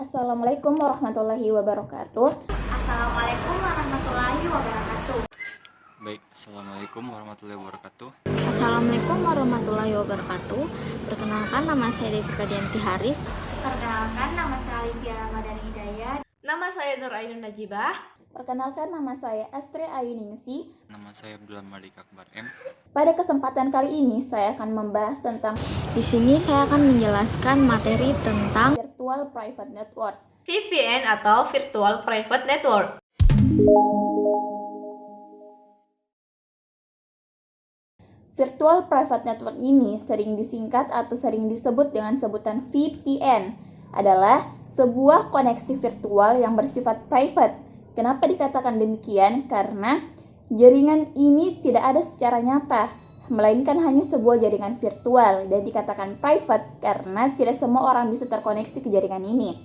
Assalamualaikum warahmatullahi wabarakatuh. Assalamualaikum warahmatullahi wabarakatuh. Baik, Assalamualaikum warahmatullahi wabarakatuh. Assalamualaikum warahmatullahi wabarakatuh. Perkenalkan, nama saya Devi Kadianti Haris. Perkenalkan, nama saya Alifia Ramadhani Hidayat. Nama saya Nur Ainun Najibah. Perkenalkan, nama saya Astri Ayuningsi. Nama saya Abdullah Malik Akbar M. Pada kesempatan kali ini saya akan membahas tentang Di sini saya akan menjelaskan materi tentang Virtual Private Network. VPN atau Virtual Private Network. Virtual Private Network ini sering disingkat atau sering disebut dengan sebutan VPN, adalah sebuah koneksi virtual yang bersifat private. Kenapa dikatakan demikian? Karena jaringan ini tidak ada secara nyata, melainkan hanya sebuah jaringan virtual, dan dikatakan private karena tidak semua orang bisa terkoneksi ke jaringan ini.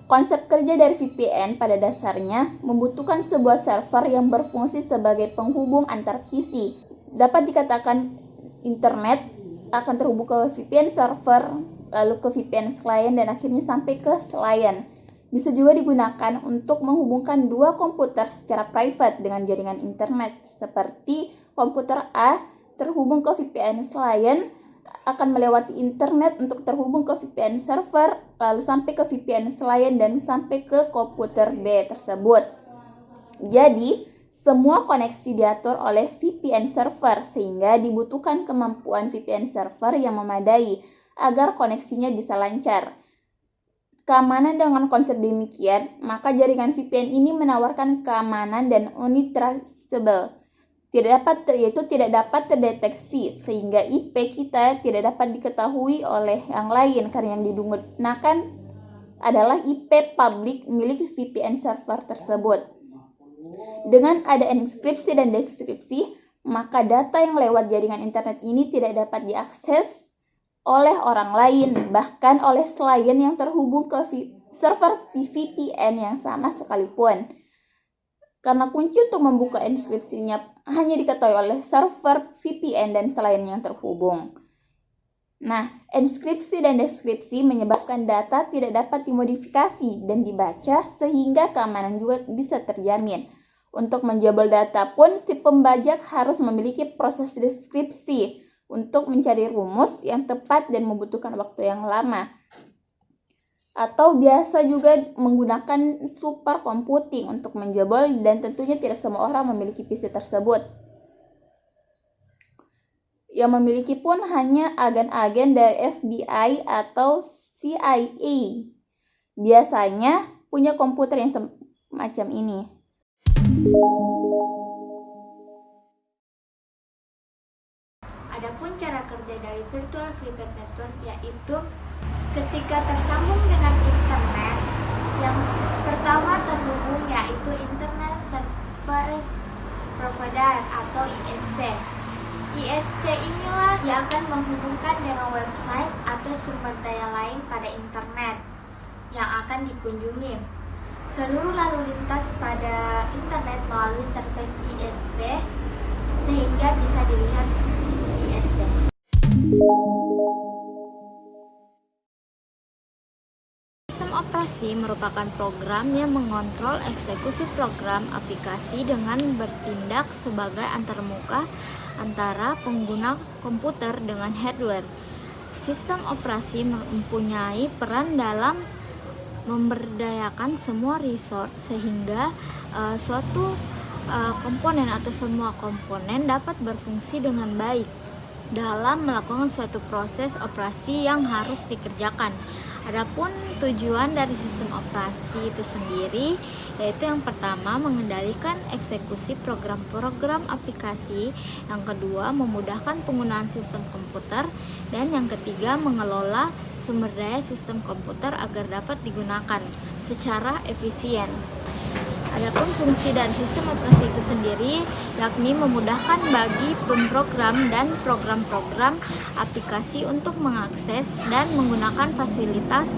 Konsep kerja dari VPN pada dasarnya membutuhkan sebuah server yang berfungsi sebagai penghubung antar PC. Dapat dikatakan internet akan terhubung ke VPN server, lalu ke VPN client, dan akhirnya sampai ke client. Bisa juga digunakan untuk menghubungkan dua komputer secara private dengan jaringan internet, seperti komputer A terhubung ke VPN client akan melewati internet untuk terhubung ke VPN server, lalu sampai ke VPN client dan sampai ke komputer B tersebut. Jadi, semua koneksi diatur oleh VPN server sehingga dibutuhkan kemampuan VPN server yang memadai agar koneksinya bisa lancar. Keamanan dengan konsep demikian, maka jaringan VPN ini menawarkan keamanan dan untraceable. Tidak dapat terdeteksi sehingga IP kita tidak dapat diketahui oleh yang lain karena yang digunakan adalah IP publik milik VPN server tersebut. Dengan ada enkripsi dan deskripsi, maka data yang lewat jaringan internet ini tidak dapat diakses oleh orang lain, bahkan oleh klien yang terhubung ke server VPN yang sama sekalipun. Karena kunci untuk membuka enkripsinya hanya diketahui oleh server VPN dan klien yang terhubung. Nah, enkripsi dan deskripsi menyebabkan data tidak dapat dimodifikasi dan dibaca sehingga keamanan juga bisa terjamin. Untuk menjebol data pun si pembajak harus memiliki proses deskripsi untuk mencari rumus yang tepat dan membutuhkan waktu yang lama. Atau biasa juga menggunakan supercomputing untuk menjebol, dan tentunya tidak semua orang memiliki PC tersebut. Yang memiliki pun hanya agen-agen dari FBI atau CIA. Biasanya punya komputer yang semacam ini. Adapun cara kerja dari Virtual Private Network yaitu ketika tersambung dengan internet, yang pertama terhubung yaitu Internet Service Provider atau ISP. ISP inilah yang akan menghubungkan dengan website atau sumber daya lain pada internet yang akan dikunjungi. Seluruh lalu lintas pada internet melalui service ISP sehingga bisa dilihat ISP. Sistem operasi merupakan program yang mengontrol eksekusi program aplikasi dengan bertindak sebagai antarmuka antara pengguna komputer dengan hardware. Sistem operasi mempunyai peran dalam memberdayakan semua resource sehingga suatu komponen atau semua komponen dapat berfungsi dengan baik dalam melakukan suatu proses operasi yang harus dikerjakan. Adapun tujuan dari sistem operasi itu sendiri yaitu yang pertama mengendalikan eksekusi program-program aplikasi, yang kedua memudahkan penggunaan sistem komputer, dan yang ketiga mengelola sumber daya sistem komputer agar dapat digunakan secara efisien. Adapun fungsi dan sistem operasi itu sendiri yakni memudahkan bagi pemrogram dan program-program aplikasi untuk mengakses dan menggunakan fasilitas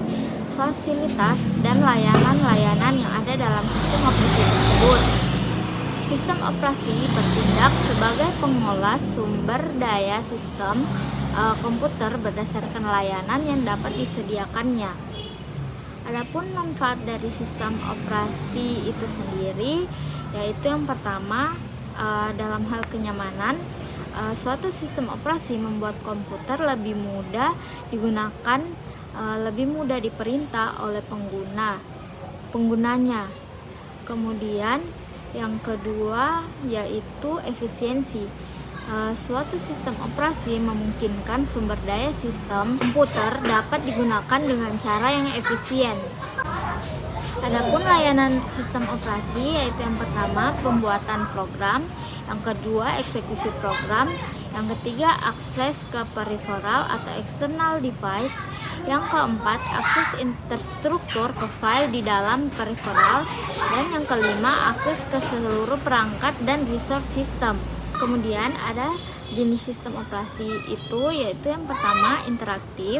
dan layanan-layanan yang ada dalam sistem operasi tersebut. Sistem operasi bertindak sebagai pengolah sumber daya sistem komputer berdasarkan layanan yang dapat disediakannya. Adapun manfaat dari sistem operasi itu sendiri, yaitu yang pertama, dalam hal kenyamanan, suatu sistem operasi membuat komputer lebih mudah digunakan, lebih mudah diperintah oleh penggunanya. Kemudian yang kedua yaitu efisiensi. Suatu sistem operasi memungkinkan sumber daya sistem komputer dapat digunakan dengan cara yang efisien. Adapun layanan sistem operasi yaitu yang pertama pembuatan program, yang kedua eksekusi program, yang ketiga akses ke peripheral atau external device, yang keempat akses interstruktur ke file di dalam peripheral, dan yang kelima akses ke seluruh perangkat dan resource system. Kemudian ada jenis sistem operasi itu yaitu yang pertama interaktif,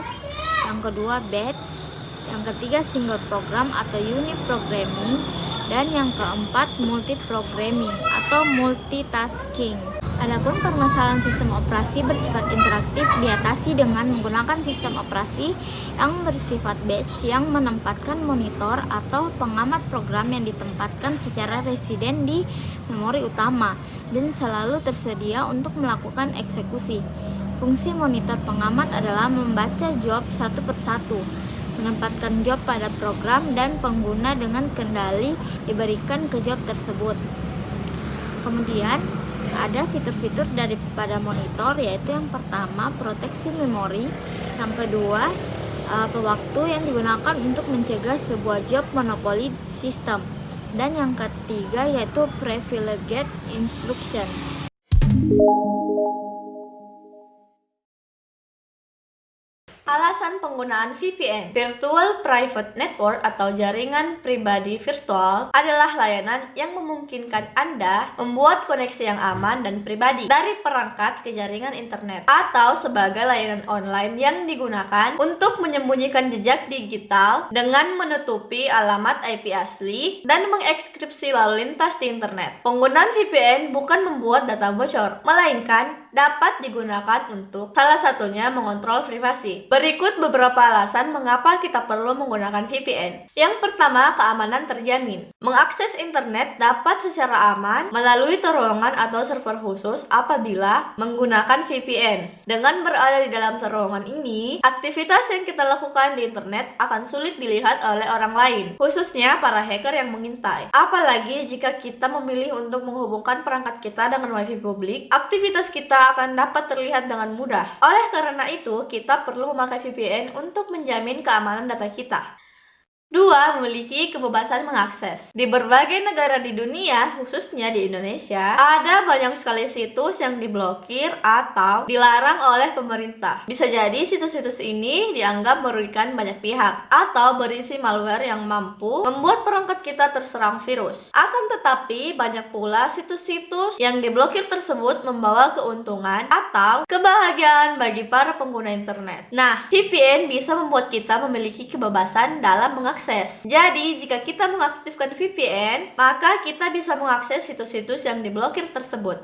yang kedua batch, yang ketiga single program atau unit programming, dan yang keempat multi-programming atau multitasking. Adapun permasalahan sistem operasi bersifat interaktif diatasi dengan menggunakan sistem operasi yang bersifat batch yang menempatkan monitor atau pengamat program yang ditempatkan secara residen di memori utama dan selalu tersedia untuk melakukan eksekusi. Fungsi monitor pengamat adalah membaca job satu persatu, menempatkan job pada program dan pengguna dengan kendali diberikan ke job tersebut. Kemudian ada fitur-fitur daripada monitor yaitu yang pertama proteksi memori, yang kedua pewaktu yang digunakan untuk mencegah sebuah job monopoli sistem, dan yang ketiga yaitu privileged instruction. Alasan penggunaan VPN, Virtual Private Network atau jaringan pribadi virtual, adalah layanan yang memungkinkan Anda membuat koneksi yang aman dan pribadi dari perangkat ke jaringan internet, atau sebagai layanan online yang digunakan untuk menyembunyikan jejak digital dengan menutupi alamat IP asli dan mengekskripsi lalu lintas di internet. Penggunaan VPN bukan membuat data bocor, melainkan dapat digunakan untuk salah satunya mengontrol privasi. Berikut beberapa alasan mengapa kita perlu menggunakan VPN. Yang pertama, keamanan terjamin. Mengakses internet dapat secara aman melalui terowongan atau server khusus apabila menggunakan VPN. Dengan berada di dalam terowongan ini, aktivitas yang kita lakukan di internet akan sulit dilihat oleh orang lain, khususnya para hacker yang mengintai. Apalagi jika kita memilih untuk menghubungkan perangkat kita dengan WiFi publik, aktivitas kita akan dapat terlihat dengan mudah. Oleh karena itu, kita perlu memakai VPN untuk menjamin keamanan data kita. 2. Memiliki kebebasan mengakses. Di berbagai negara di dunia, khususnya di Indonesia, ada banyak sekali situs yang diblokir atau dilarang oleh pemerintah. Bisa jadi situs-situs ini dianggap merugikan banyak pihak atau berisi malware yang mampu membuat perangkat kita terserang virus. Akan tetapi, banyak pula situs-situs yang diblokir tersebut membawa keuntungan atau kebahagiaan bagi para pengguna internet. Nah, VPN bisa membuat kita memiliki kebebasan dalam mengakses. Jadi, jika kita mengaktifkan VPN, maka kita bisa mengakses situs-situs yang diblokir tersebut.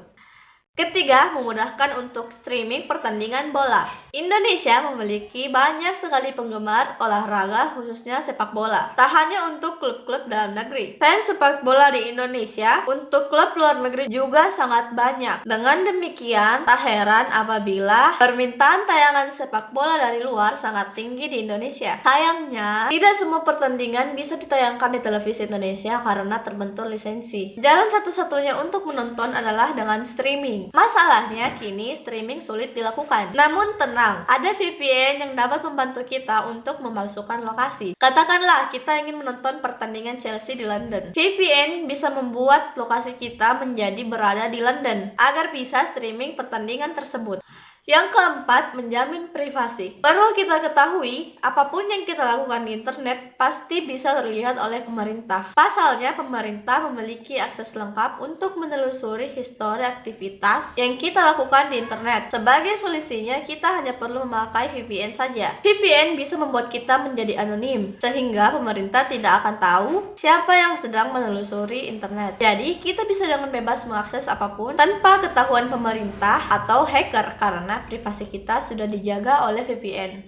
Ketiga, memudahkan untuk streaming pertandingan bola. Indonesia memiliki banyak sekali penggemar olahraga, khususnya sepak bola. Tak hanya untuk klub-klub dalam negeri, fans sepak bola di Indonesia untuk klub luar negeri juga sangat banyak. Dengan demikian, tak heran apabila permintaan tayangan sepak bola dari luar sangat tinggi di Indonesia. Sayangnya, tidak semua pertandingan bisa ditayangkan di televisi Indonesia karena terbentur lisensi. Jalan satu-satunya untuk menonton adalah dengan streaming. Masalahnya, kini streaming sulit dilakukan. Namun tenang, ada VPN yang dapat membantu kita untuk memalsukan lokasi. Katakanlah kita ingin menonton pertandingan Chelsea di London. VPN bisa membuat lokasi kita menjadi berada di London agar bisa streaming pertandingan tersebut. Yang keempat, menjamin privasi. Perlu kita ketahui, apapun yang kita lakukan di internet pasti bisa terlihat oleh pemerintah. Pasalnya, pemerintah memiliki akses lengkap untuk menelusuri histori aktivitas yang kita lakukan di internet. Sebagai solusinya, kita hanya perlu memakai VPN saja. VPN bisa membuat kita menjadi anonim, sehingga pemerintah tidak akan tahu siapa yang sedang menelusuri internet. Jadi, kita bisa dengan bebas mengakses apapun tanpa ketahuan pemerintah atau hacker karena privasi kita sudah dijaga oleh VPN.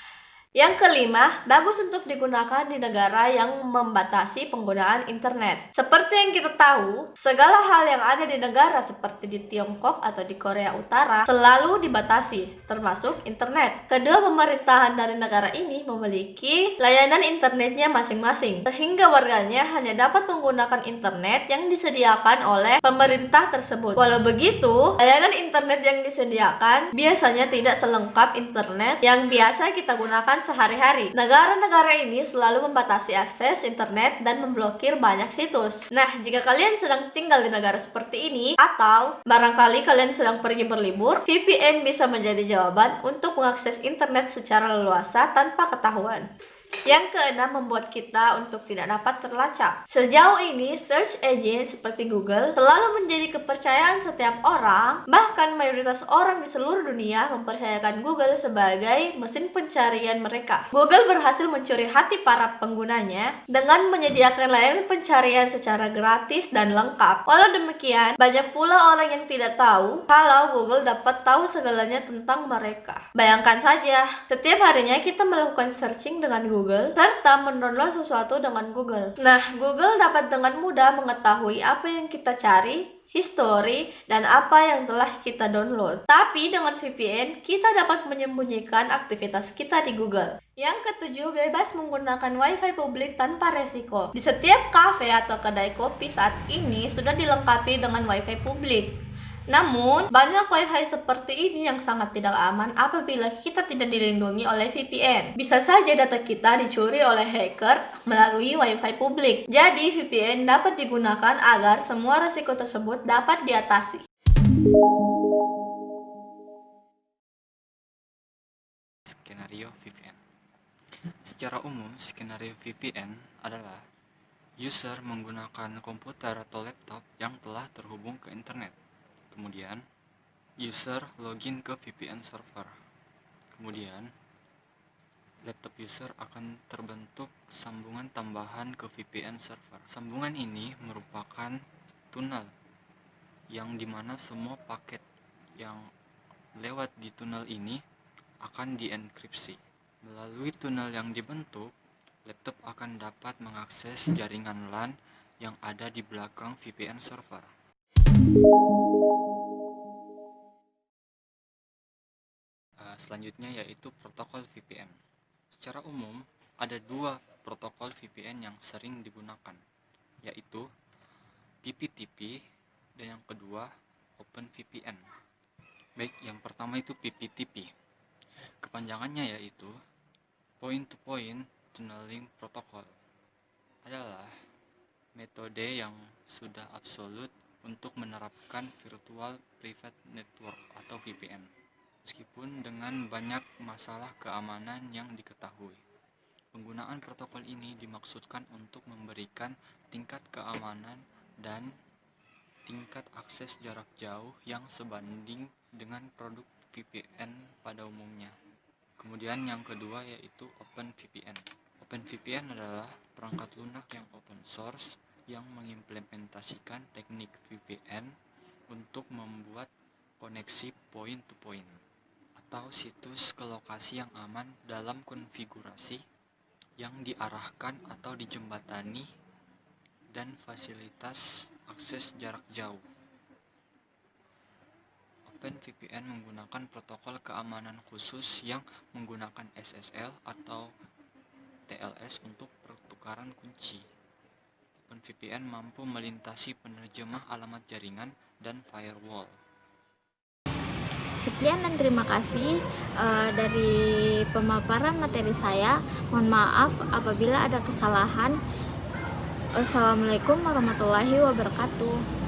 Yang kelima, bagus untuk digunakan di negara yang membatasi penggunaan internet. Seperti yang kita tahu, segala hal yang ada di negara seperti di Tiongkok atau di Korea Utara selalu dibatasi, termasuk internet. Kedua pemerintahan dari negara ini memiliki layanan internetnya masing-masing, sehingga warganya hanya dapat menggunakan internet yang disediakan oleh pemerintah tersebut. Walau begitu, layanan internet yang disediakan biasanya tidak selengkap internet yang biasa kita gunakan sehari-hari. Negara-negara ini selalu membatasi akses internet dan memblokir banyak situs. Nah, jika kalian sedang tinggal di negara seperti ini, atau barangkali kalian sedang pergi berlibur, VPN bisa menjadi jawaban untuk mengakses internet secara leluasa tanpa ketahuan. Yang keenam, membuat kita untuk tidak dapat terlacak. Sejauh ini, search engine seperti Google selalu menjadi kepercayaan setiap orang. Bahkan mayoritas orang di seluruh dunia mempercayakan Google sebagai mesin pencarian mereka. Google berhasil mencuri hati para penggunanya dengan menyediakan layanan pencarian secara gratis dan lengkap. Walau demikian, banyak pula orang yang tidak tahu kalau Google dapat tahu segalanya tentang mereka. Bayangkan saja, setiap harinya kita melakukan searching dengan Google serta mendownload sesuatu dengan Google. Nah, Google dapat dengan mudah mengetahui apa yang kita cari, history, dan apa yang telah kita download. Tapi dengan VPN, kita dapat menyembunyikan aktivitas kita di Google. Yang ketujuh, bebas menggunakan WiFi publik tanpa resiko. Di setiap kafe atau kedai kopi saat ini sudah dilengkapi dengan WiFi publik. Namun, banyak WiFi seperti ini yang sangat tidak aman apabila kita tidak dilindungi oleh VPN. Bisa saja data kita dicuri oleh hacker melalui WiFi publik. Jadi, VPN dapat digunakan agar semua risiko tersebut dapat diatasi. Skenario VPN. Secara umum, skenario VPN adalah user menggunakan komputer atau laptop yang telah terhubung ke internet. Kemudian, user login ke VPN server. Kemudian, laptop user akan terbentuk sambungan tambahan ke VPN server. Sambungan ini merupakan tunnel yang dimana semua paket yang lewat di tunnel ini akan dienkripsi. Melalui tunnel yang dibentuk, laptop akan dapat mengakses jaringan LAN yang ada di belakang VPN server. Selanjutnya yaitu protokol VPN. Secara umum, ada dua protokol VPN yang sering digunakan, yaitu PPTP dan yang kedua OpenVPN. Baik, yang pertama itu PPTP. Kepanjangannya yaitu Point-to-Point Tunneling Protocol. Adalah metode yang sudah absolut untuk menerapkan Virtual Private Network atau VPN. Meskipun dengan banyak masalah keamanan yang diketahui. Penggunaan protokol ini dimaksudkan untuk memberikan tingkat keamanan dan tingkat akses jarak jauh yang sebanding dengan produk VPN pada umumnya. Kemudian yang kedua yaitu OpenVPN. OpenVPN adalah perangkat lunak yang open source yang mengimplementasikan teknik VPN untuk membuat koneksi point-to-point atau situs ke lokasi yang aman dalam konfigurasi yang diarahkan atau dijembatani dan fasilitas akses jarak jauh. OpenVPN menggunakan protokol keamanan khusus yang menggunakan SSL atau TLS untuk pertukaran kunci. OpenVPN mampu melintasi penerjemah alamat jaringan dan firewall. Sekian dan terima kasih dari pemaparan materi saya. Mohon maaf apabila ada kesalahan. Wassalamualaikum warahmatullahi wabarakatuh.